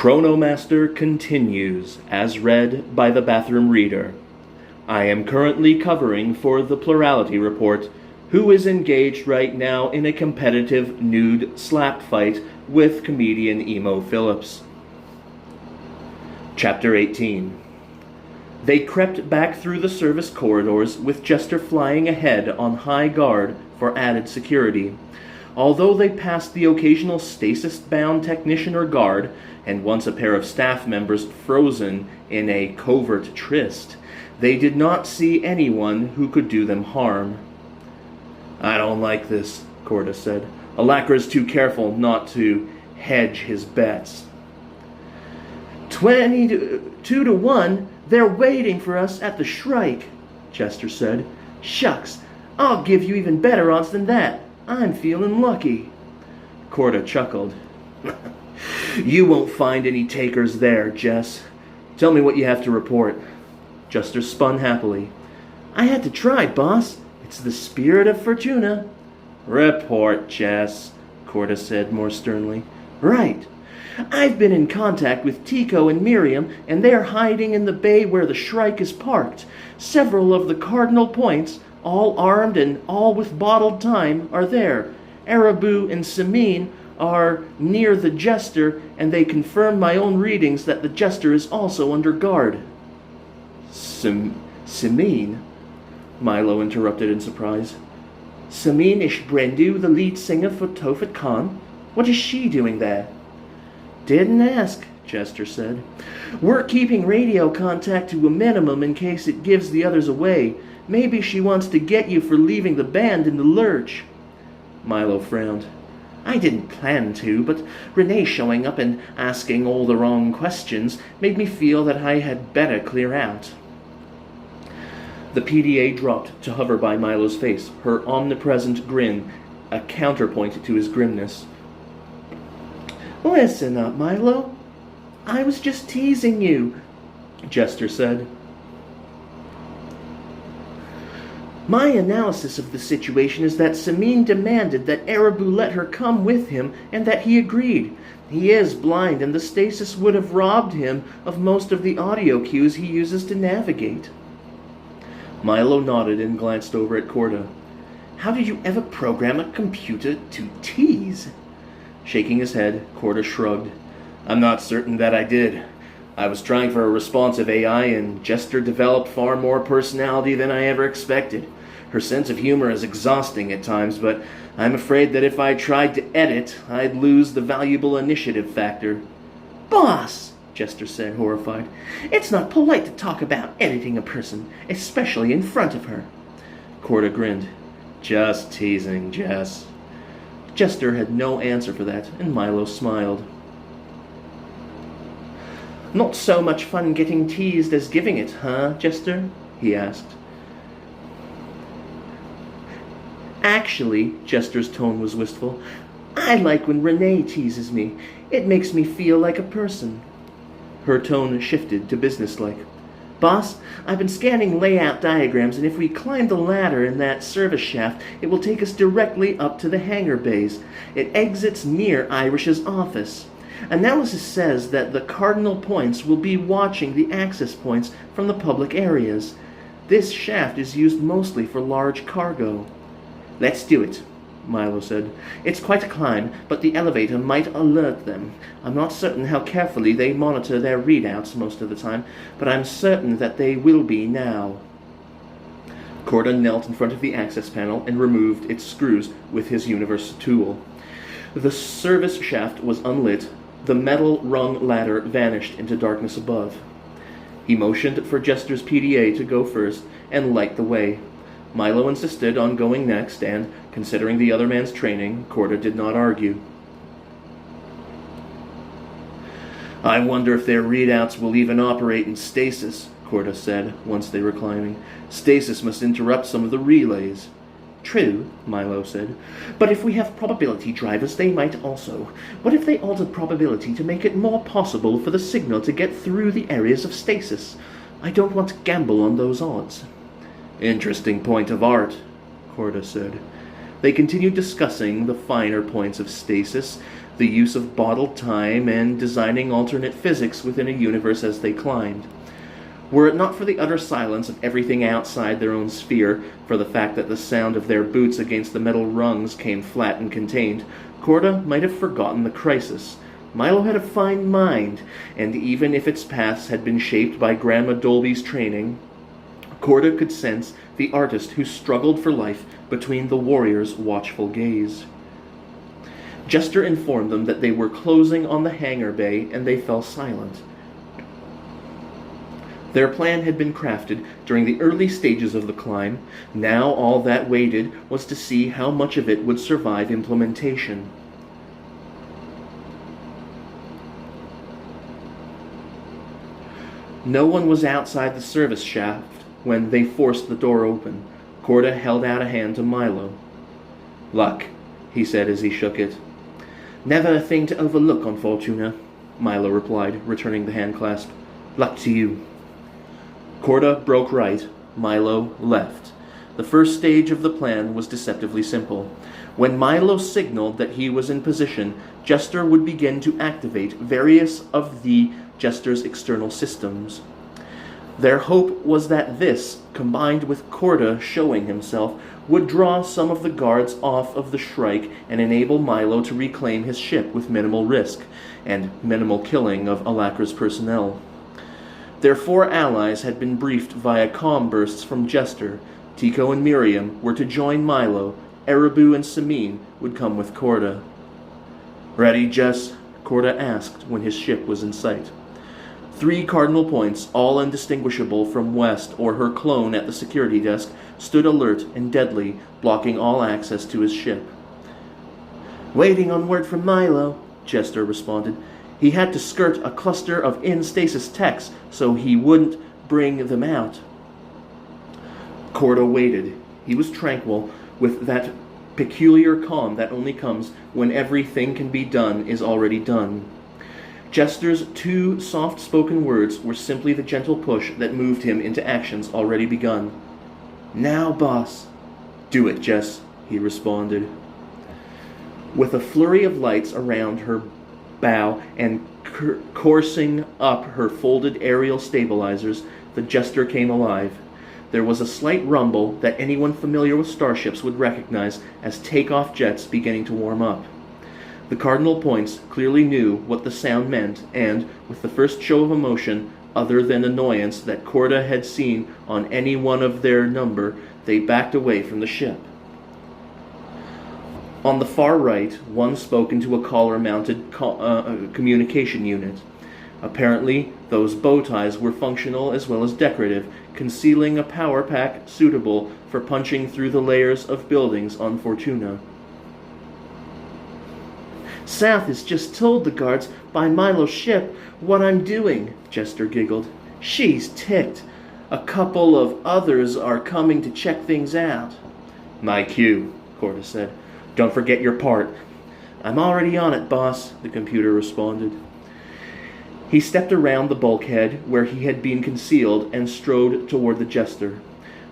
Chronomaster continues, as read by the bathroom reader. I am currently covering for the Plurality Report, who is engaged right now in a competitive nude slap fight with comedian Emo Phillips. Chapter 18. They crept back through the service corridors with Jester flying ahead on high guard for added security. Although they passed the occasional stasis-bound technician or guard, and once a pair of staff members frozen in a covert tryst, they did not see anyone who could do them harm. I don't like this, Corda said. Alacra's too careful not to hedge his bets. 2-1, they're waiting for us at the Shrike, Jester said. Shucks, I'll give you even better odds than that. I'm feeling lucky. Corda chuckled. You won't find any takers there, Jess. Tell me what you have to report. Jester spun happily. I had to try, boss. It's the spirit of Fortuna. Report, Jess, Corda said more sternly. Right. I've been in contact with Tico and Miriam, and they're hiding in the bay where the Shrike is parked. Several of the cardinal points, all armed and all with bottled time, are there. Arabu and Samine are near the Jester, and they confirm my own readings that the Jester is also under guard. Samine? Milo interrupted in surprise. Samine Ishbrendu, the lead singer for Tophet Khan? What is she doing there? Didn't ask, Jester said. We're keeping radio contact to a minimum in case it gives the others away. Maybe she wants to get you for leaving the band in the lurch. Milo frowned. I didn't plan to, but Renee showing up and asking all the wrong questions made me feel that I had better clear out. The PDA dropped to hover by Milo's face, her omnipresent grin a counterpoint to his grimness. Listen up, Milo. I was just teasing you, Jester said. My analysis of the situation is that Samine demanded that Arabu let her come with him, and that he agreed. He is blind, and the stasis would have robbed him of most of the audio cues he uses to navigate. Milo nodded and glanced over at Corda. How did you ever program a computer to tease? Shaking his head, Corda shrugged. I'm not certain that I did. I was trying for a responsive AI, and Jester developed far more personality than I ever expected. Her sense of humor is exhausting at times, but I'm afraid that if I tried to edit, I'd lose the valuable initiative factor. Boss, Jester said, horrified. It's not polite to talk about editing a person, especially in front of her. Corda grinned. Just teasing, Jess. Jester had no answer for that, and Milo smiled. Not so much fun getting teased as giving it, huh, Jester? He asked. Actually, Jester's tone was wistful, I like when Renee teases me. It makes me feel like a person. Her tone shifted to businesslike. Boss, I've been scanning layout diagrams, and if we climb the ladder in that service shaft, it will take us directly up to the hangar bays. It exits near Irish's office. Analysis says that the cardinal points will be watching the access points from the public areas. This shaft is used mostly for large cargo. Let's do it, Milo said. It's quite a climb, but the elevator might alert them. I'm not certain how carefully they monitor their readouts most of the time, but I'm certain that they will be now. Corda knelt in front of the access panel and removed its screws with his universe tool. The service shaft was unlit. The metal-rung ladder vanished into darkness above. He motioned for Jester's PDA to go first and light the way. Milo insisted on going next, and, considering the other man's training, Corda did not argue. I wonder if their readouts will even operate in stasis, Corda said, once they were climbing. Stasis must interrupt some of the relays. True, Milo said. But if we have probability drivers, they might also. What if they altered probability to make it more possible for the signal to get through the areas of stasis? I don't want to gamble on those odds. Interesting point of art, Corda said. They continued discussing the finer points of stasis. the use of bottled time, and designing alternate physics within a universe as they climbed. Were it not for the utter silence of everything outside their own sphere, for the fact that the sound of their boots against the metal rungs came flat and contained, Corda might have forgotten the crisis. Milo had a fine mind, and even if its paths had been shaped by Grandma Dolby's training, Corda could sense the artist who struggled for life between the warrior's watchful gaze. Jester informed them that they were closing on the hangar bay, and they fell silent. Their plan had been crafted during the early stages of the climb. Now all that waited was to see how much of it would survive implementation. No one was outside the service shaft when they forced the door open. Corda held out a hand to Milo. "Luck," he said as he shook it. "Never a thing to overlook on Fortuna," Milo replied, returning the hand clasp. "Luck to you." Corda broke right. Milo left. The first stage of the plan was deceptively simple. When Milo signaled that he was in position, Jester would begin to activate various of the Jester's external systems. Their hope was that this, combined with Corda showing himself, would draw some of the guards off of the Shrike and enable Milo to reclaim his ship with minimal risk and minimal killing of Alakra's personnel. Their 4 allies had been briefed via comm bursts from Jester. Tico and Miriam were to join Milo. Erebu and Samin would come with Corda. "Ready, Jess?" Corda asked when his ship was in sight. 3 cardinal points, all indistinguishable from West or her clone at the security desk, stood alert and deadly, blocking all access to his ship. "Waiting on word from Milo," Jester responded. "He had to skirt a cluster of in-stasis techs so he wouldn't bring them out." Corda waited. He was tranquil, with that peculiar calm that only comes when everything can be done is already done. Jester's 2 soft-spoken words were simply the gentle push that moved him into actions already begun. "Now, boss." "Do it, Jess," he responded. With a flurry of lights around her bow and coursing up her folded aerial stabilizers, the Jester came alive. There was a slight rumble that anyone familiar with starships would recognize as takeoff jets beginning to warm up. The cardinal points clearly knew what the sound meant, and, with the first show of emotion, other than annoyance that Corda had seen on any one of their number, they backed away from the ship. On the far right, one spoke into a collar-mounted communication unit. Apparently, those bow ties were functional as well as decorative, concealing a power pack suitable for punching through the layers of buildings on Fortuna. "South has just told the guards by Milo's ship what I'm doing," Jester giggled. "She's ticked. A couple of others are coming to check things out." "My cue," Corda said. "Don't forget your part." "I'm already on it, boss," the computer responded. He stepped around the bulkhead where he had been concealed and strode toward the Jester.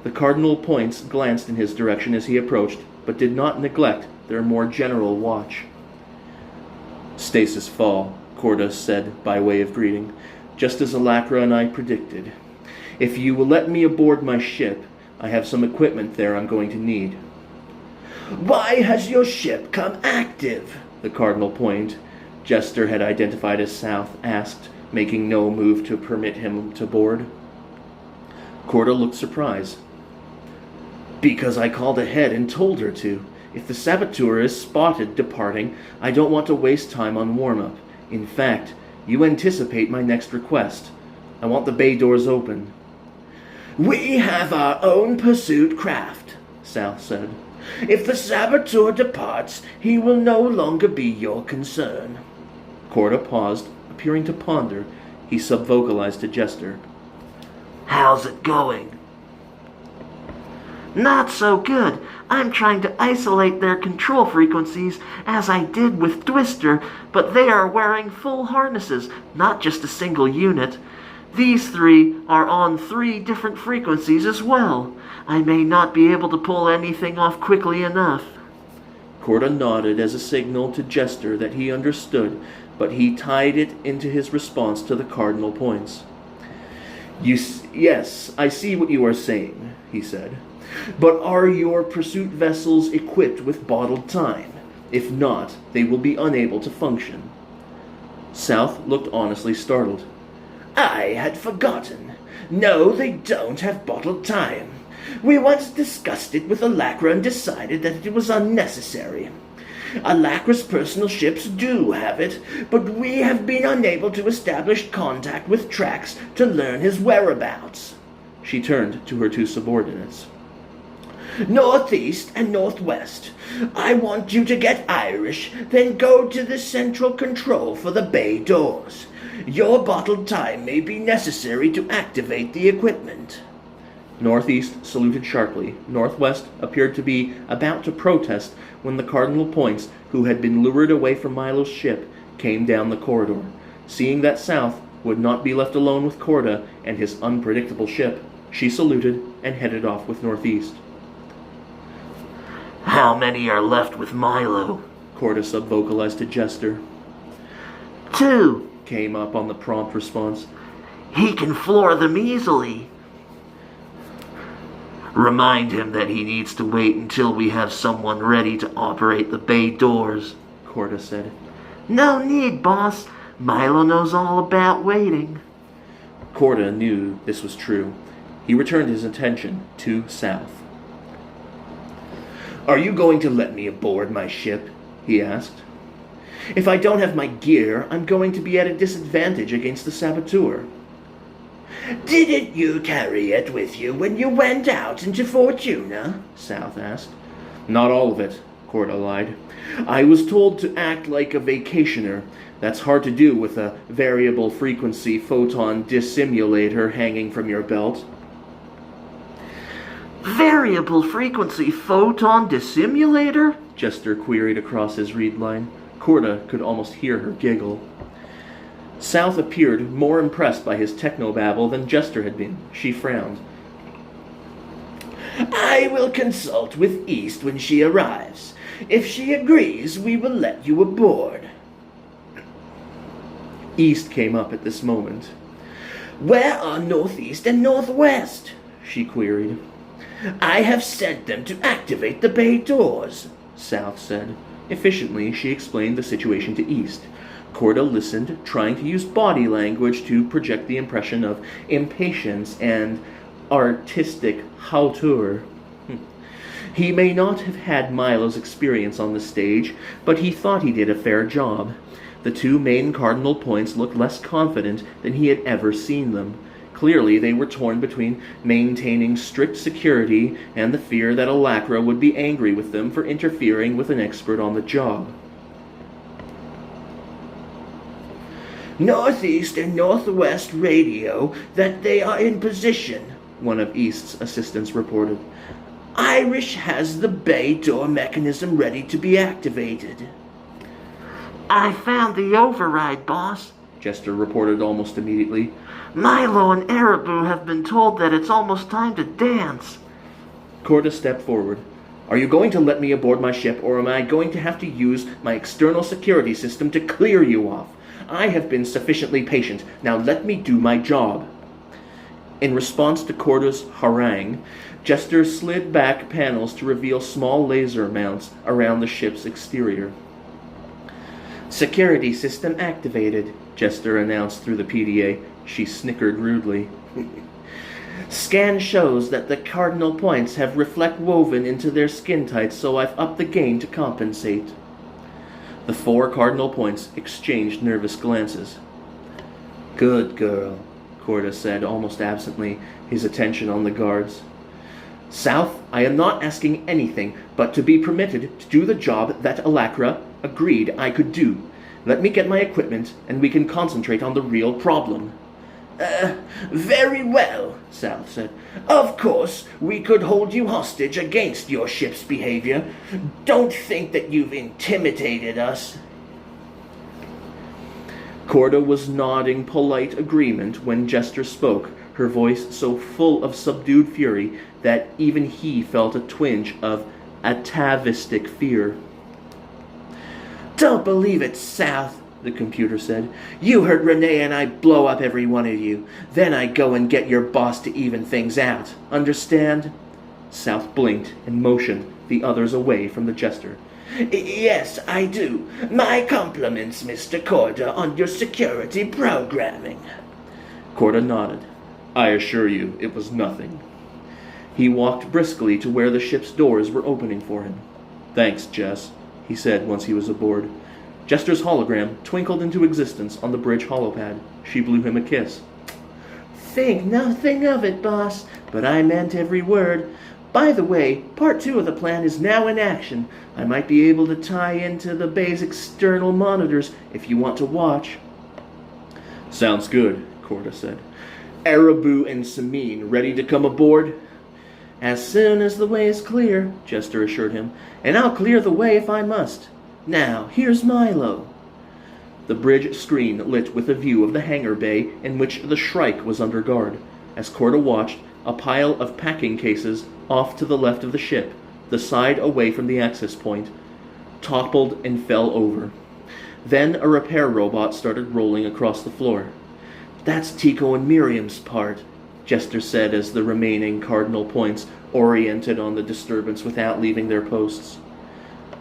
The cardinal points glanced in his direction as he approached, but did not neglect their more general watch. "Stasis fall," Corda said by way of greeting, "just as Alakra and I predicted. If you will let me aboard my ship, I have some equipment there I'm going to need." "Why has your ship come active?" the cardinal point Jester had identified as South asked, making no move to permit him to board. Corda looked surprised. "Because I called ahead and told her to. If the saboteur is spotted departing, I don't want to waste time on warm-up. In fact, you anticipate my next request. I want the bay doors open." "We have our own pursuit craft," South said. "If the saboteur departs, he will no longer be your concern." Corda paused, appearing to ponder. He subvocalized to Jester. "How's it going?" "Not so good. I'm trying to isolate their control frequencies, as I did with Twister, but they are wearing full harnesses, not just a single unit. These 3 are on 3 different frequencies as well. I may not be able to pull anything off quickly enough." Corda nodded as a signal to Jester that he understood, but he tied it into his response to the cardinal points. Yes, I see what you are saying, he said. But are your pursuit vessels equipped with bottled time? If not, they will be unable to function. South looked honestly startled. I had forgotten. No, they don't have bottled time. We once discussed it with Alacra and decided that it was unnecessary. Alacra's personal ships do have it, but we have been unable to establish contact with Trax to learn his whereabouts. She turned to her two subordinates. Northeast and northwest. I want you to get Irish, then go to the central control for the bay doors. Your bottled time may be necessary to activate the equipment. Northeast saluted sharply. Northwest appeared to be about to protest when the cardinal points, who had been lured away from Milo's ship, came down the corridor. Seeing that South would not be left alone with Corda and his unpredictable ship, she saluted and headed off with Northeast. How many are left with Milo? Corda sub-vocalized to Jester. 2, came up on the prompt response. He can floor them easily. Remind him that he needs to wait until we have someone ready to operate the bay doors, Corda said. No need, boss. Milo knows all about waiting. Corda knew this was true. He returned his attention to South. Are you going to let me aboard my ship? He asked. If I don't have my gear, I'm going to be at a disadvantage against the saboteur. Didn't you carry it with you when you went out into Fortuna? South asked. Not all of it, Corda lied. I was told to act like a vacationer. That's hard to do with a variable frequency photon dissimulator hanging from your belt. Variable frequency photon dissimulator? Jester queried across his read line. Corda could almost hear her giggle. South appeared more impressed by his technobabble than Jester had been. She frowned. I will consult with East when she arrives. If she agrees, we will let you aboard. East came up at this moment. Where are Northeast and Northwest? She queried. I have sent them to activate the bay doors, South said. Efficiently, she explained the situation to East. Corda listened, trying to use body language to project the impression of impatience and artistic hauteur. He may not have had Milo's experience on the stage, but he thought he did a fair job. The two main cardinal points looked less confident than he had ever seen them. Clearly, they were torn between maintaining strict security and the fear that Alacra would be angry with them for interfering with an expert on the job. Northeast and Northwest radio that they are in position, one of East's assistants reported. Irish has the bay door mechanism ready to be activated. I found the override, boss, Jester reported almost immediately. Milo and Arabu have been told that it's almost time to dance. Corda stepped forward. Are you going to let me aboard my ship, or am I going to have to use my external security system to clear you off? I have been sufficiently patient. Now let me do my job. In response to Corda's harangue, Jester slid back panels to reveal small laser mounts around the ship's exterior. Security system activated, Jester announced through the PDA. She snickered rudely. Scan shows that the cardinal points have reflect woven into their skin tights, so I've upped the gain to compensate. The 4 cardinal points exchanged nervous glances. Good girl, Corda said almost absently, his attention on the guards. South, I am not asking anything but to be permitted to do the job that Alacra agreed I could do. Let me get my equipment, and we can concentrate on the real problem. Very well, South said. Of course, we could hold you hostage against your ship's behavior. Don't think that you've intimidated us. Corda was nodding polite agreement when Jester spoke, her voice so full of subdued fury that even he felt a twinge of atavistic fear. Don't believe it, South, the computer said. You heard Renee and I blow up every one of you. Then I go and get your boss to even things out. Understand? South blinked and motioned the others away from the jester. Yes, I do. My compliments, Mr. Corda, on your security programming. Corda nodded. I assure you, it was nothing. He walked briskly to where the ship's doors were opening for him. Thanks, Jess, he said once he was aboard. Jester's hologram twinkled into existence on the bridge holopad. She blew him a kiss. Think nothing of it, boss, but I meant every word. By the way, Part 2 of the plan is now in action. I might be able to tie into the bay's external monitors if you want to watch. Sounds good, Corda said. Arabu and Samin ready to come aboard? As soon as the way is clear, Jester assured him, and I'll clear the way if I must. Now, here's Milo. The bridge screen lit with a view of the hangar bay in which the Shrike was under guard. As Corda watched, a pile of packing cases off to the left of the ship, the side away from the access point, toppled and fell over. Then a repair robot started rolling across the floor. That's Tico and Miriam's part, Jester said as the remaining cardinal points oriented on the disturbance without leaving their posts.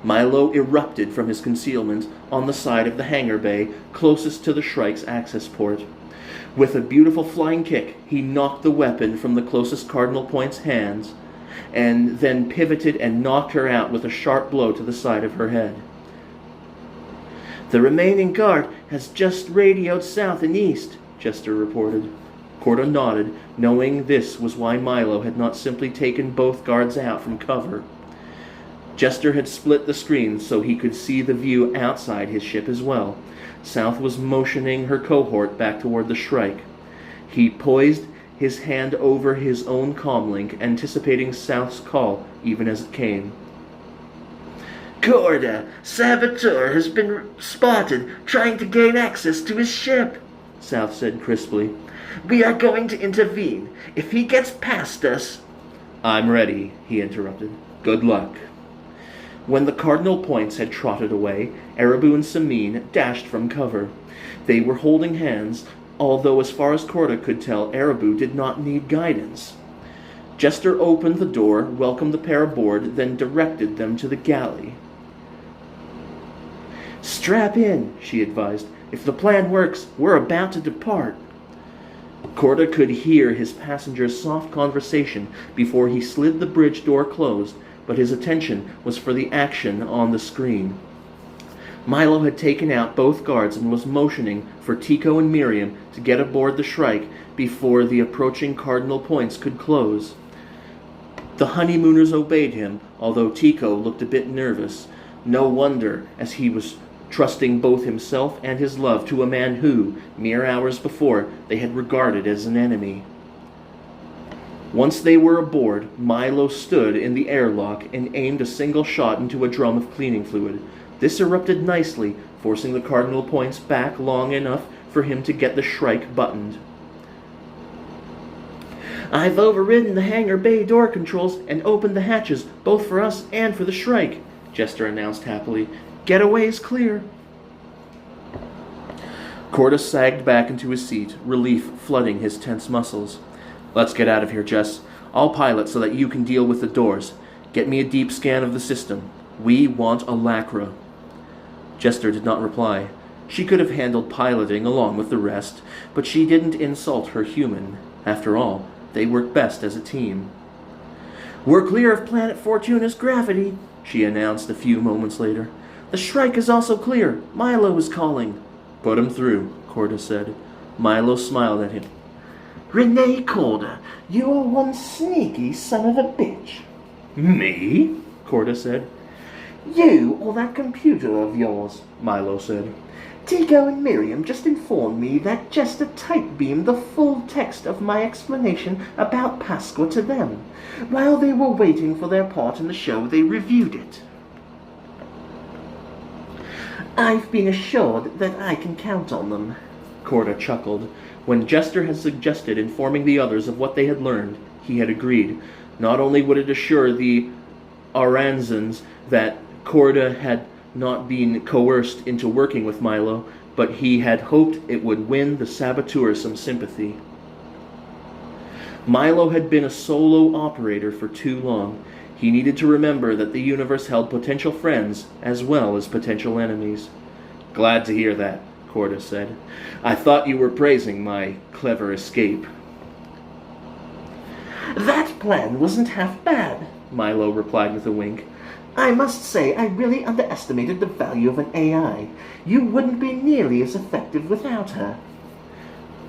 Milo erupted from his concealment on the side of the hangar bay closest to the Shrike's access port. With a beautiful flying kick, he knocked the weapon from the closest cardinal point's hands, and then pivoted and knocked her out with a sharp blow to the side of her head. The remaining guard has just radioed south and east, Jester reported. Corda nodded, knowing this was why Milo had not simply taken both guards out from cover. Jester had split the screen so he could see the view outside his ship as well. South was motioning her cohort back toward the Shrike. He poised his hand over his own comlink, anticipating South's call even as it came. Corda, Saboteur has been spotted trying to gain access to his ship, South said crisply. We are going to intervene. If he gets past us... I'm ready, he interrupted. Good luck. When the cardinal points had trotted away, Arabu and Samin dashed from cover. They were holding hands, although as far as Corda could tell, Arabu did not need guidance. Jester opened the door, welcomed the pair aboard, then directed them to the galley. Strap in, she advised. If the plan works, we're about to depart. Corda could hear his passenger's soft conversation before he slid the bridge door closed, but his attention was for the action on the screen. Milo had taken out both guards and was motioning for Tico and Miriam to get aboard the Shrike before the approaching cardinal points could close. The honeymooners obeyed him, although Tico looked a bit nervous. No wonder, as he was trusting both himself and his love to a man who, mere hours before, they had regarded as an enemy. Once they were aboard, Milo stood in the airlock and aimed a single shot into a drum of cleaning fluid. This erupted nicely, forcing the cardinal points back long enough for him to get the Shrike buttoned. I've overridden the hangar bay door controls and opened the hatches, both for us and for the Shrike, Jester announced happily. Getaway is clear. Corda sagged back into his seat, relief flooding his tense muscles. Let's get out of here, Jess. I'll pilot so that you can deal with the doors. Get me a deep scan of the system. We want a lacra. Jester did not reply. She could have handled piloting along with the rest, but she didn't insult her human. After all, they work best as a team. We're clear of Planet Fortuna's gravity, she announced a few moments later. The Shrike is also clear. Milo is calling. Put him through, Corda said. Milo smiled at him. Renee Corda, you are one sneaky son of a bitch. Me? Corda said. You or that computer of yours, Milo said. Tico and Miriam just informed me that Jester type-beamed the full text of my explanation about Pasqua to them. While they were waiting for their part in the show, they reviewed it. I've been assured that I can count on them, Corda chuckled. When Jester had suggested informing the others of what they had learned, he had agreed. Not only would it assure the Aranzans that Corda had not been coerced into working with Milo, but he had hoped it would win the saboteur some sympathy. Milo had been a solo operator for too long. He needed to remember that the universe held potential friends as well as potential enemies. "Glad to hear that," Corda said. "I thought you were praising my clever escape." "That plan wasn't half bad," Milo replied with a wink. "I must say I really underestimated the value of an AI. You wouldn't be nearly as effective without her."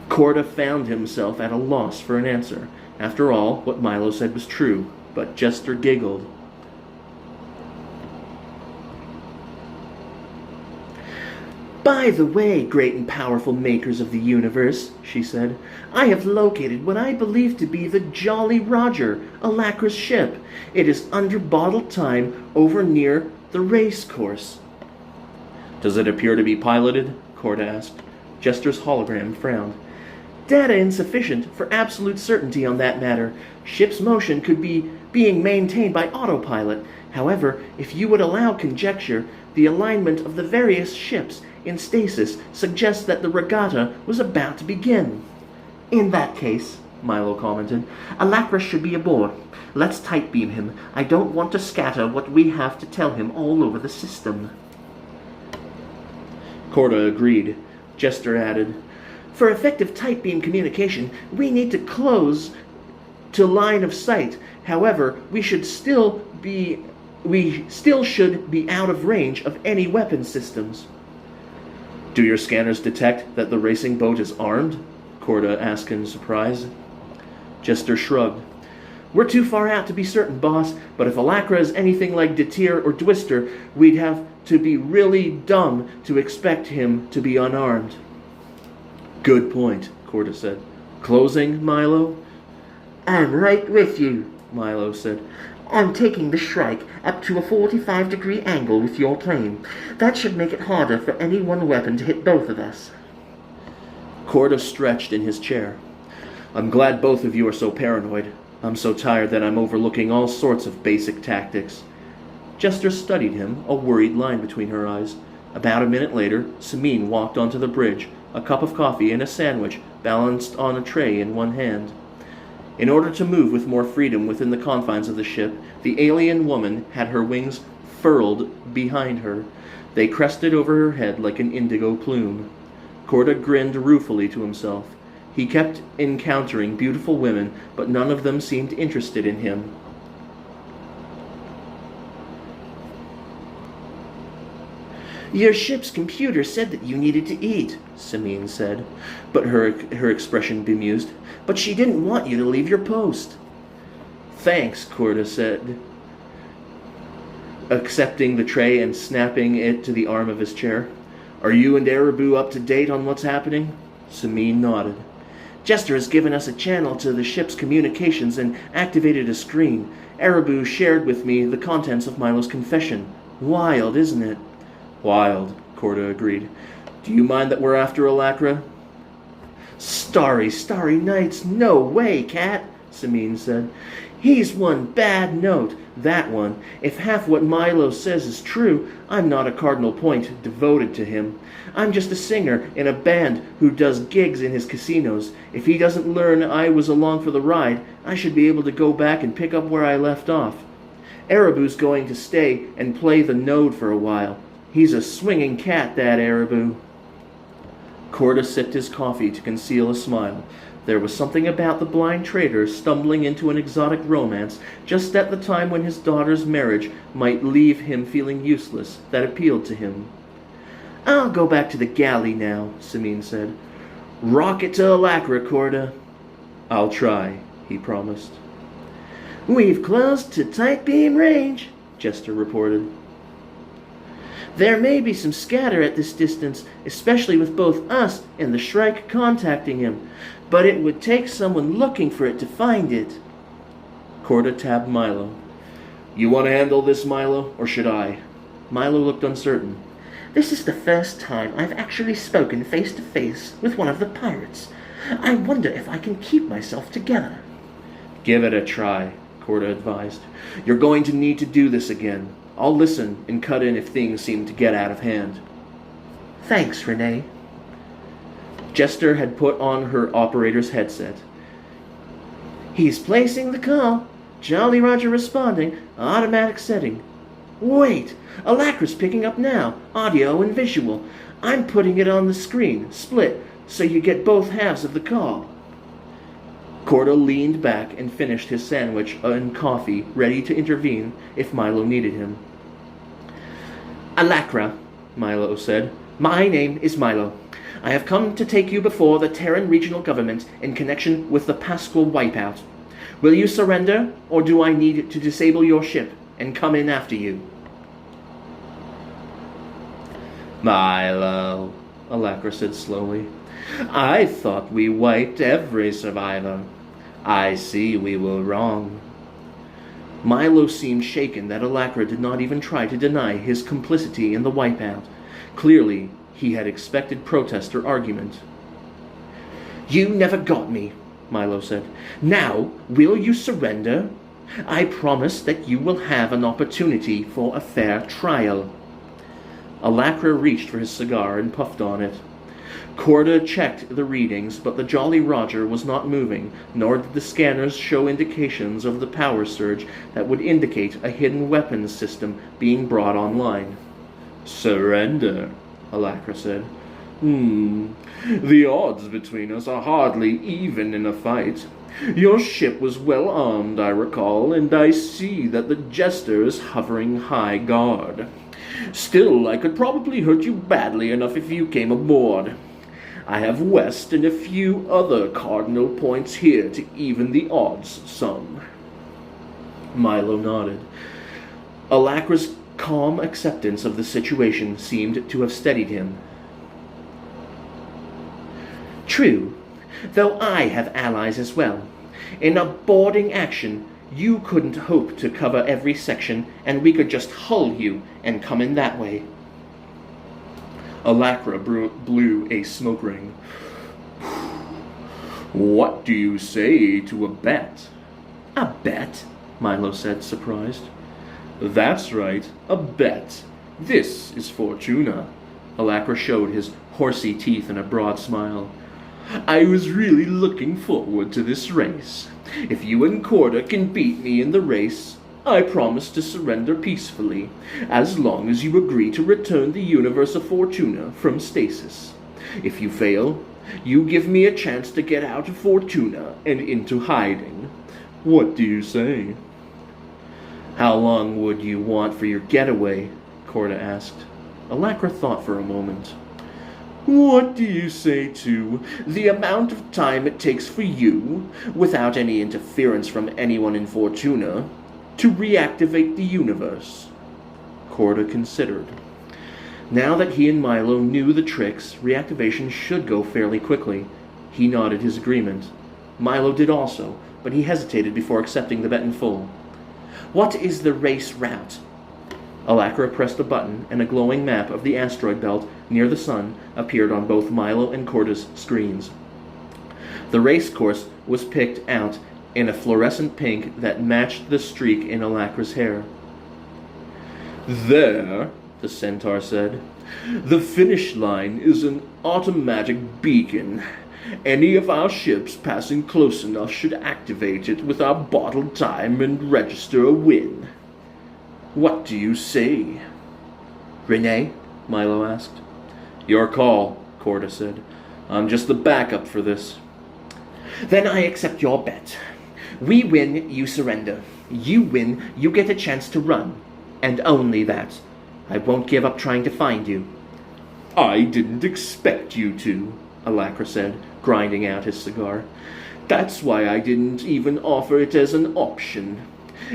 Corda found himself at a loss for an answer. After all, what Milo said was true, but Jester giggled. "By the way, great and powerful makers of the universe," she said, "I have located what I believe to be the Jolly Roger, Alacra's ship. It is under bottled time over near the race course." "Does it appear to be piloted?" Corda asked. Jester's hologram frowned. "Data insufficient for absolute certainty on that matter. Ship's motion could be being maintained by autopilot. However, if you would allow conjecture, the alignment of the various ships in stasis suggests that the regatta was about to begin." "In that case," Milo commented, "Alacra should be aboard. Let's tight beam him. I don't want to scatter what we have to tell him all over the system." Corda agreed. Jester added, "For effective tight beam communication, we need to close to line of sight. However, we still should be out of range of any weapon systems." "Do your scanners detect that the racing boat is armed?" Corda asked in surprise. Jester shrugged. "We're too far out to be certain, boss, but if Alacra is anything like Detir or Dwister, we'd have to be really dumb to expect him to be unarmed." "Good point," Corda said. "Closing, Milo?" "I'm right with you," Milo said. "I'm taking the Shrike up to a 45-degree angle with your plane. That should make it harder for any one weapon to hit both of us." Corda stretched in his chair. "I'm glad both of you are so paranoid. I'm so tired that I'm overlooking all sorts of basic tactics." Jester studied him, a worried line between her eyes. About a minute later, Samine walked onto the bridge, a cup of coffee and a sandwich balanced on a tray in one hand. In order to move with more freedom within the confines of the ship, the alien woman had her wings furled behind her. They crested over her head like an indigo plume. Corda grinned ruefully to himself. He kept encountering beautiful women, but none of them seemed interested in him. "Your ship's computer said that you needed to eat," Samine said, but her expression bemused. "But she didn't want you to leave your post." "Thanks," Corda said, accepting the tray and snapping it to the arm of his chair. "Are you and Erebu up to date on what's happening?" Samine nodded. "Jester has given us a channel to the ship's communications and activated a screen. Erebu shared with me the contents of Milo's confession. Wild, isn't it?" "Wild," Corda agreed. "Do you mind that we're after Alacra?" Starry nights, no way, Cat," Samine said. "He's one bad note, that one. If half what Milo says is true, I'm not a cardinal point devoted to him. I'm just a singer in a band who does gigs in his casinos. If he doesn't learn I was along for the ride, I should be able to go back and pick up where I left off. Erebu's going to stay and play the node for a while. He's a swinging cat, that Erebu." Corda sipped his coffee to conceal a smile. There was something about the blind trader stumbling into an exotic romance just at the time when his daughter's marriage might leave him feeling useless that appealed to him. "I'll go back to the galley now," Samine said. "Rock it to Alacra, Corda." "I'll try," he promised. "We've closed to tight beam range," Jester reported. "There may be some scatter at this distance, especially with both us and the Shrike contacting him, but it would take someone looking for it to find it." Corda tabbed Milo. "You want to handle this, Milo, or should I?" Milo looked uncertain. "This is the first time I've actually spoken face to face with one of the pirates. I wonder if I can keep myself together." "Give it a try," Corda advised. "You're going to need to do this again. I'll listen and cut in if things seem to get out of hand." Thanks, Renee. Jester had put on her operator's headset. He's placing the call. Jolly Roger responding. Automatic setting. Wait, Alacra's picking up now. Audio and visual. I'm putting it on the screen, split, so you get both halves of the call. Corda leaned back and finished his sandwich and coffee, ready to intervene if Milo needed him. Alacra, Milo said. my name is Milo. I have come to take you before the Terran regional government in connection with the Pascal wipeout. Will you surrender, or do I need to disable your ship and come in after you? Milo, Alacra said slowly. I thought we wiped every survivor. I see we were wrong. Milo seemed shaken that Alacra did not even try to deny his complicity in the wipeout. Clearly, he had expected protest or argument. You never got me, Milo said. Now, will you surrender? I promise that you will have an opportunity for a fair trial. Alacra reached for his cigar and puffed on it. Corda checked the readings, but the Jolly Roger was not moving, nor did the scanners show indications of the power surge that would indicate a hidden weapons system being brought online. Surrender, Alacra said. The odds between us are hardly even in a fight. Your ship was well armed, I recall, and I see that the Jester is hovering high guard. Still, I could probably hurt you badly enough if you came aboard. I have West and a few other cardinal points here to even the odds some. Milo nodded. Alacra's calm acceptance of the situation seemed to have steadied him. True, though I have allies as well. In a boarding action, you couldn't hope to cover every section, and we could just hull you and come in that way. Alacra blew a smoke ring. What do you say to a bet? A bet? Milo said, surprised. That's right, a bet. This is Fortuna. Alacra showed his horsey teeth in a broad smile. I was really looking forward to this race. If you and Corda can beat me in the race, I promise to surrender peacefully, as long as you agree to return the universe of Fortuna from stasis. If you fail, you give me a chance to get out of Fortuna and into hiding. What do you say? How long would you want for your getaway? Corda asked. Alacra thought for a moment. What do you say to the amount of time it takes for you, without any interference from anyone in Fortuna, to reactivate the universe? Corda considered. Now that he and Milo knew the tricks, reactivation should go fairly quickly. He nodded his agreement. Milo did also, but he hesitated before accepting the bet in full. What is the race route? Alacra pressed a button, and a glowing map of the asteroid belt near the sun appeared on both Milo and Corda's screens. The race course was picked out in a fluorescent pink that matched the streak in Alacra's hair. There, the centaur said, the finish line is an automatic beacon. Any of our ships passing close enough should activate it with our bottled time and register a win. What do you say? Renee? Milo asked. Your call, Corda said. I'm just the backup for this. Then I accept your bet. We win, you surrender. You win, you get a chance to run. And only that. I won't give up trying to find you. I didn't expect you to, Alacra said, grinding out his cigar. That's why I didn't even offer it as an option.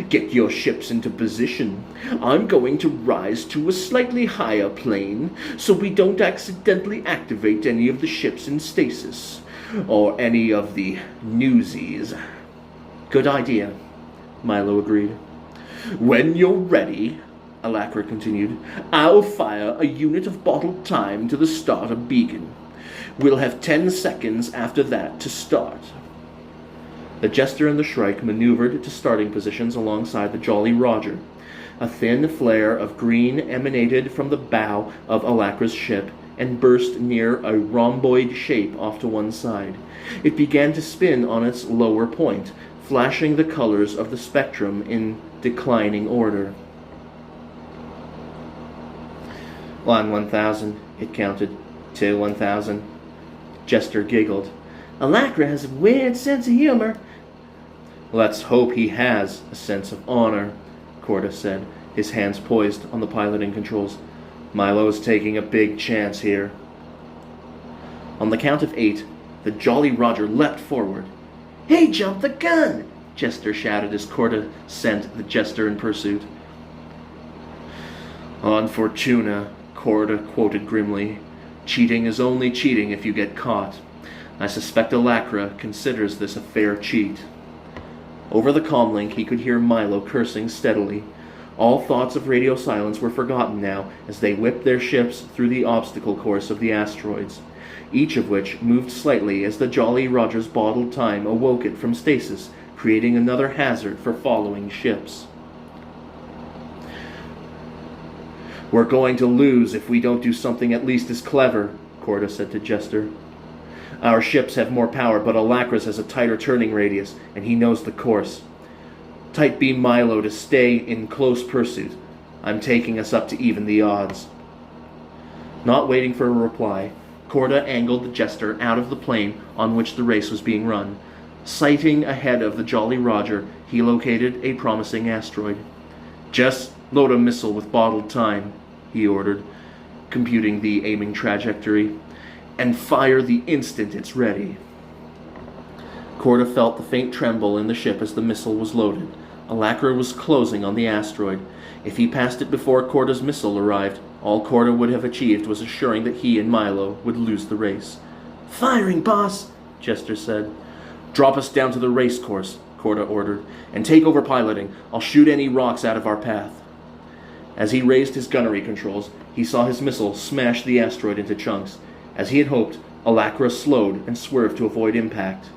Get your ships into position. I'm going to rise to a slightly higher plane, so we don't accidentally activate any of the ships in stasis, or any of the newsies. Good idea, Milo agreed. When you're ready, Alacra continued, I'll fire a unit of bottled time to the starter beacon. We'll have 10 seconds after that to start. The Jester and the Shrike maneuvered to starting positions alongside the Jolly Roger. A thin flare of green emanated from the bow of Alacra's ship and burst near a rhomboid shape off to one side. It began to spin on its lower point, flashing the colors of the spectrum in declining order. 1,000, it counted. 1,000. Jester giggled. Alacra has a weird sense of humor. Let's hope he has a sense of honor, Corda said, his hands poised on the piloting controls. Milo's taking a big chance here. On the count of 8, the Jolly Roger leapt forward. He jumped the gun! Jester shouted as Corda sent the Jester in pursuit. On Fortuna, Corda quoted grimly. Cheating is only cheating if you get caught. I suspect Alacra considers this a fair cheat. Over the comlink he could hear Milo cursing steadily. All thoughts of radio silence were forgotten now as they whipped their ships through the obstacle course of the asteroids, each of which moved slightly as the Jolly Roger's bottled time awoke it from stasis, creating another hazard for following ships. We're going to lose if we don't do something at least as clever, Corda said to Jester. Our ships have more power, but Alacra's has a tighter turning radius, and he knows the course. Tight beam Milo to stay in close pursuit. I'm taking us up to even the odds. Not waiting for a reply, Corda angled the Jester out of the plane on which the race was being run. Sighting ahead of the Jolly Roger, he located a promising asteroid. Just load a missile with bottled time, he ordered, computing the aiming trajectory, and fire the instant it's ready. Corda felt the faint tremble in the ship as the missile was loaded. Alacra was closing on the asteroid. If he passed it before Corda's missile arrived, all Corda would have achieved was assuring that he and Milo would lose the race. Firing, boss, Jester said. Drop us down to the race course, Corda ordered, and take over piloting. I'll shoot any rocks out of our path. As he raised his gunnery controls, he saw his missile smash the asteroid into chunks. As he had hoped, Alacra slowed and swerved to avoid impact.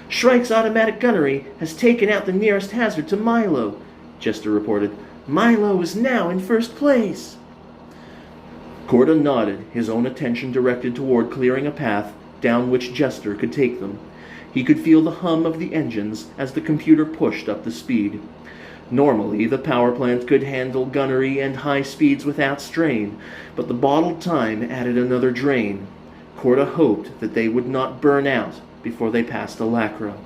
Shrike's automatic gunnery has taken out the nearest hazard to Milo, Jester reported. Milo is now in first place. Corda nodded, his own attention directed toward clearing a path down which Jester could take them. He could feel the hum of the engines as the computer pushed up the speed. Normally, the power plant could handle gunnery and high speeds without strain, but the bottled time added another drain. Corda hoped that they would not burn out before they passed Alacra.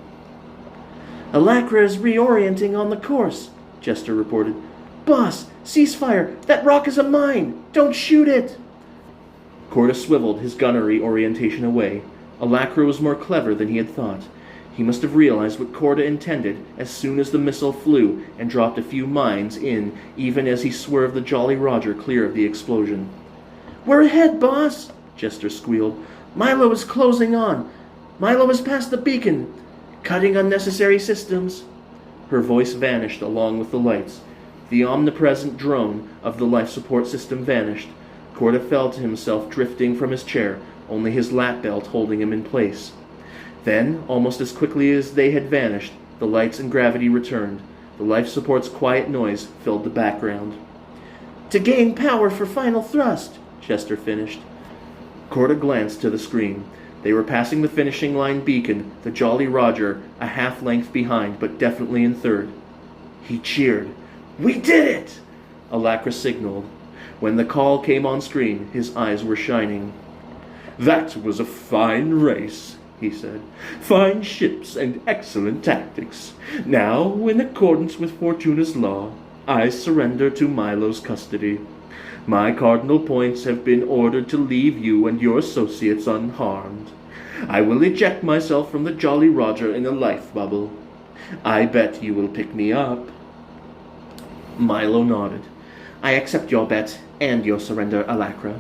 Alacra is reorienting on the course, Jester reported. Boss, ceasefire! That rock is a mine! Don't shoot it! Corda swiveled his gunnery orientation away. Alacra was more clever than he had thought. He must have realized what Corda intended as soon as the missile flew and dropped a few mines in, even as he swerved the Jolly Roger clear of the explosion. We're ahead, boss, Jester squealed. Milo is closing on. Milo has passed the beacon. Cutting unnecessary systems. Her voice vanished along with the lights. The omnipresent drone of the life support system vanished. Corda felt himself drifting from his chair, only his lap belt holding him in place. Then, almost as quickly as they had vanished, the lights and gravity returned. The life support's quiet noise filled the background. To gain power for final thrust, Jester finished. Corda glanced to the screen. They were passing the finishing line beacon, the Jolly Roger, a half-length behind, but definitely in third. He cheered. We did it! Alacra signaled. When the call came on screen, his eyes were shining. That was a fine race, he said. Fine ships and excellent tactics. Now, in accordance with Fortuna's law, I surrender to Milo's custody. My cardinal points have been ordered to leave you and your associates unharmed. I will eject myself from the Jolly Roger in a life bubble. I bet you will pick me up. Milo nodded. I accept your bet and your surrender, Alacra.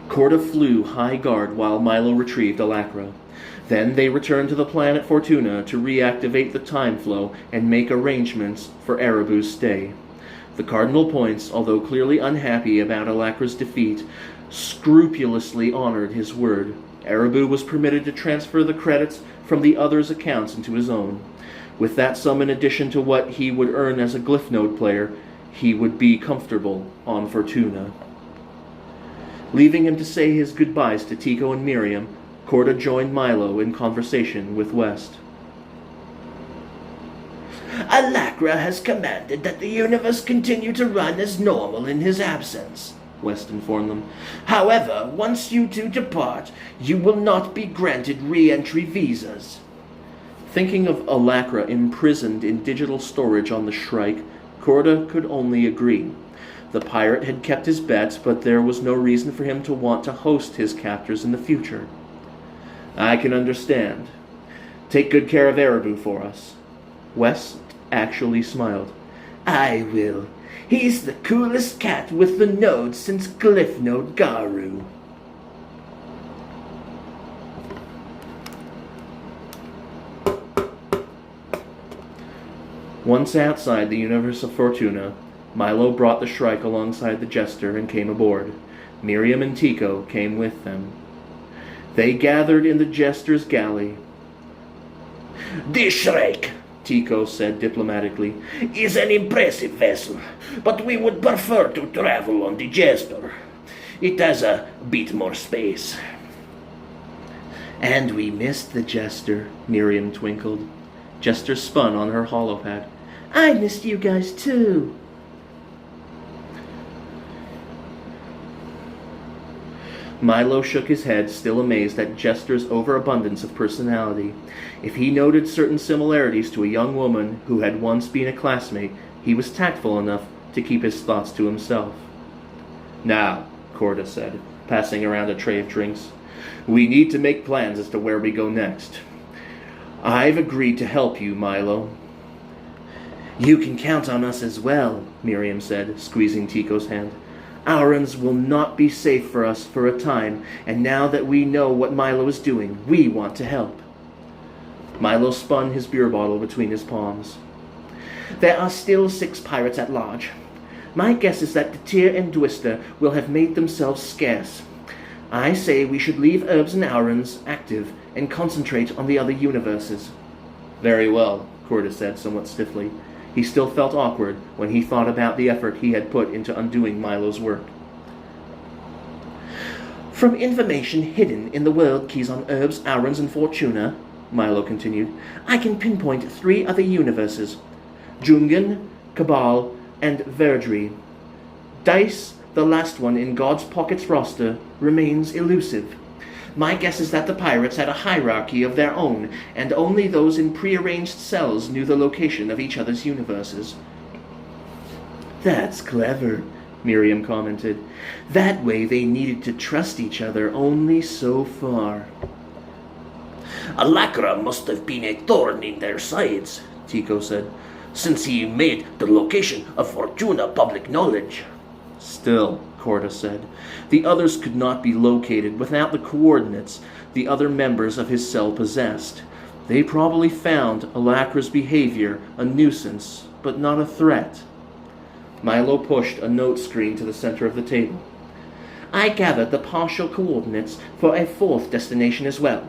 Corda flew high guard while Milo retrieved Alacra. Then they returned to the planet Fortuna to reactivate the time flow and make arrangements for Erebu's stay. The Cardinal Points, although clearly unhappy about Alacra's defeat, scrupulously honored his word. Erebu was permitted to transfer the credits from the others' accounts into his own. With that sum in addition to what he would earn as a glyph node player, he would be comfortable on Fortuna. Leaving him to say his goodbyes to Tico and Miriam, Corda joined Milo in conversation with West. Alacra has commanded that the universe continue to run as normal in his absence, West informed them. However, once you two depart, you will not be granted re-entry visas. Thinking of Alacra imprisoned in digital storage on the Shrike, Corda could only agree. The pirate had kept his bet, but there was no reason for him to want to host his captors in the future. I can understand. Take good care of Ereboo for us. West actually smiled. I will. He's the coolest cat with the node since Glyph Node Garu. Once outside the universe of Fortuna, Milo brought the Shrike alongside the Jester and came aboard. Miriam and Tico came with them. They gathered in the Jester's galley. The Shrike, Tico said diplomatically, is an impressive vessel, but we would prefer to travel on the Jester. It has a bit more space. And we missed the Jester, Miriam twinkled. Jester spun on her holopad. I missed you guys too. Milo shook his head, still amazed at Jester's overabundance of personality. If he noted certain similarities to a young woman who had once been a classmate, he was tactful enough to keep his thoughts to himself. Now, Corda said, passing around a tray of drinks, we need to make plans as to where we go next. I've agreed to help you, Milo. You can count on us as well, Miriam said, squeezing Tico's hand. Aurans will not be safe for us for a time, and now that we know what Milo is doing, we want to help. Milo spun his beer bottle between his palms. There are still 6 pirates at large. My guess is that the Tyr and Dwister will have made themselves scarce. I say we should leave Herbs and Aurans active and concentrate on the other universes. Very well, Corda said somewhat stiffly. He still felt awkward when he thought about the effort he had put into undoing Milo's work. From information hidden in the world keys on Herbs, Aurans, and Fortuna, Milo continued, I can pinpoint 3 other universes. Jungan, Cabal, and Verdry. Dice, the last one in God's Pockets roster, remains elusive. My guess is that the pirates had a hierarchy of their own, and only those in prearranged cells knew the location of each other's universes. That's clever, Miriam commented. That way they needed to trust each other only so far. Alacra must have been a thorn in their sides, Tico said, since he made the location of Fortuna public knowledge. Still, Corda said, the others could not be located without the coordinates the other members of his cell possessed. They probably found Alacra's behavior a nuisance, but not a threat. Milo pushed a note screen to the center of the table. I gathered the partial coordinates for a 4th destination as well.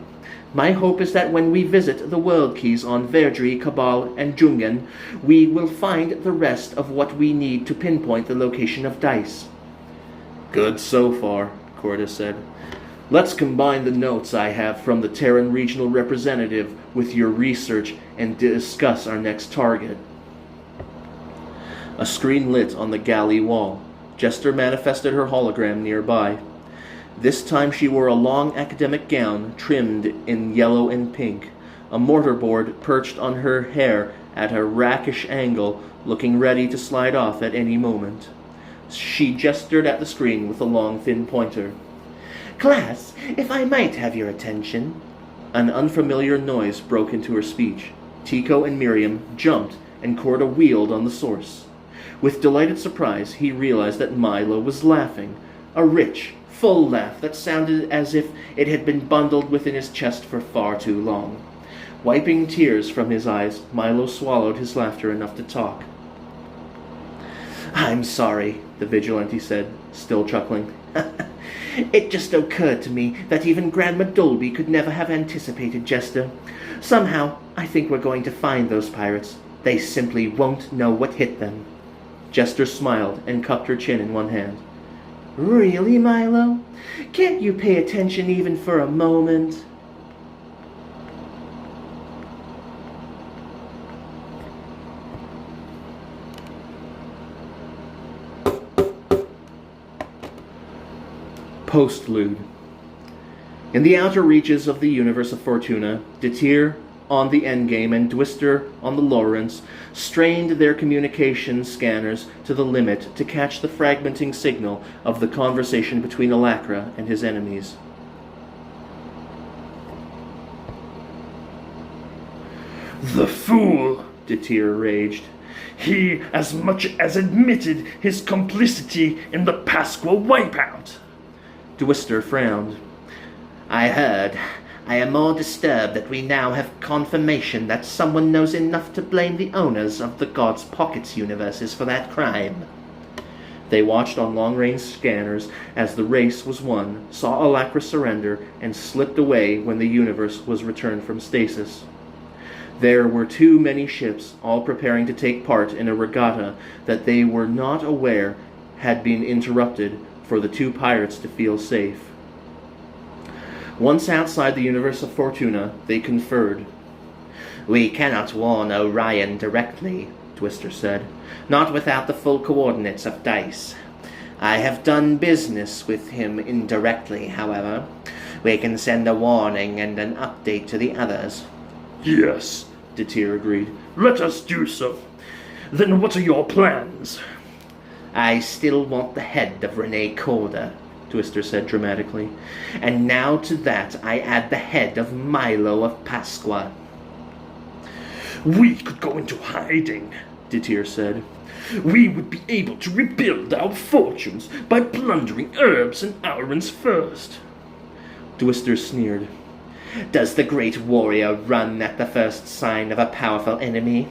My hope is that when we visit the world keys on Verdry, Cabal, and Jungan, we will find the rest of what we need to pinpoint the location of Dice. Good so far, Corda said. Let's combine the notes I have from the Terran regional representative with your research and discuss our next target. A screen lit on the galley wall. Jester manifested her hologram nearby. This time she wore a long academic gown trimmed in yellow and pink, a mortarboard perched on her hair at a rakish angle, looking ready to slide off at any moment. She gestured at the screen with a long, thin pointer. Class, if I might have your attention. An unfamiliar noise broke into her speech. Tico and Miriam jumped, and Corda wheeled on the source. With delighted surprise, he realized that Milo was laughing, a rich, full laugh that sounded as if it had been bundled within his chest for far too long. Wiping tears from his eyes, Milo swallowed his laughter enough to talk. I'm sorry, the vigilante said, still chuckling. It just occurred to me that even Grandma Dolby could never have anticipated Jester. Somehow, I think we're going to find those pirates. They simply won't know what hit them. Jester smiled and cupped her chin in one hand. Really, Milo? Can't you pay attention even for a moment? Postlude. In the outer reaches of the universe of Fortuna, Detir on the Endgame and Dwister on the Lawrence strained their communication scanners to the limit to catch the fragmenting signal of the conversation between Alacra and his enemies. The fool, Detir raged. He as much as admitted his complicity in the Pasqua wipeout. Dwister frowned. I heard. I am more disturbed that we now have confirmation that someone knows enough to blame the owners of the God's Pockets universes for that crime. They watched on long-range scanners as the race was won, saw Alacra surrender, and slipped away when the universe was returned from stasis. There were too many ships, all preparing to take part in a regatta that they were not aware had been interrupted, for the two pirates to feel safe. Once outside the universe of Fortuna, they conferred. We cannot warn Orion directly, Twister said, not without the full coordinates of Dice. I have done business with him indirectly, however. We can send a warning and an update to the others. Yes, Detir agreed. Let us do so. Then what are your plans? I still want the head of Renee Calder, Twister said dramatically. And now to that I add the head of Milo of Pasqua. We could go into hiding, Detir said. We would be able to rebuild our fortunes by plundering herbs and irons first. Twister sneered. Does the great warrior run at the first sign of a powerful enemy?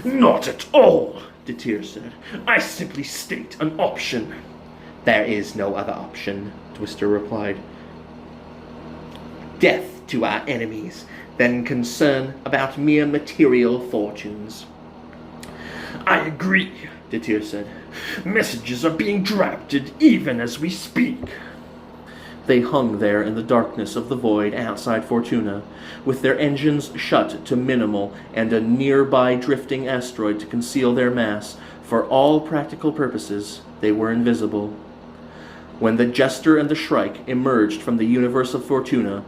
Not at all, Detir said. I simply state an option. There is no other option, Twister replied. Death to our enemies, then concern about mere material fortunes. I agree, Detir said. Messages are being drafted even as we speak. They hung there in the darkness of the void outside Fortuna, with their engines shut to minimal and a nearby drifting asteroid to conceal their mass. For all practical purposes, they were invisible. When the Jester and the Shrike emerged from the universe of Fortuna,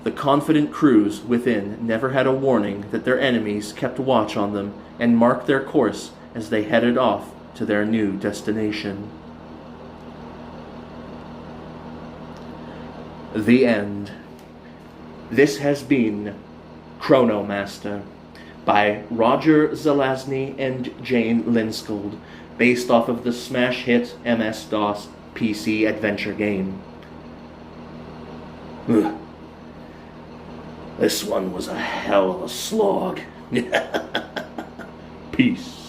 the confident crews within never had a warning that their enemies kept watch on them and marked their course as they headed off to their new destination. The end. This has been Chronomaster by Roger Zelazny and Jane Lindskold, based off of the smash hit MS-DOS PC adventure game. Ugh. This one was a hell of a slog. Peace.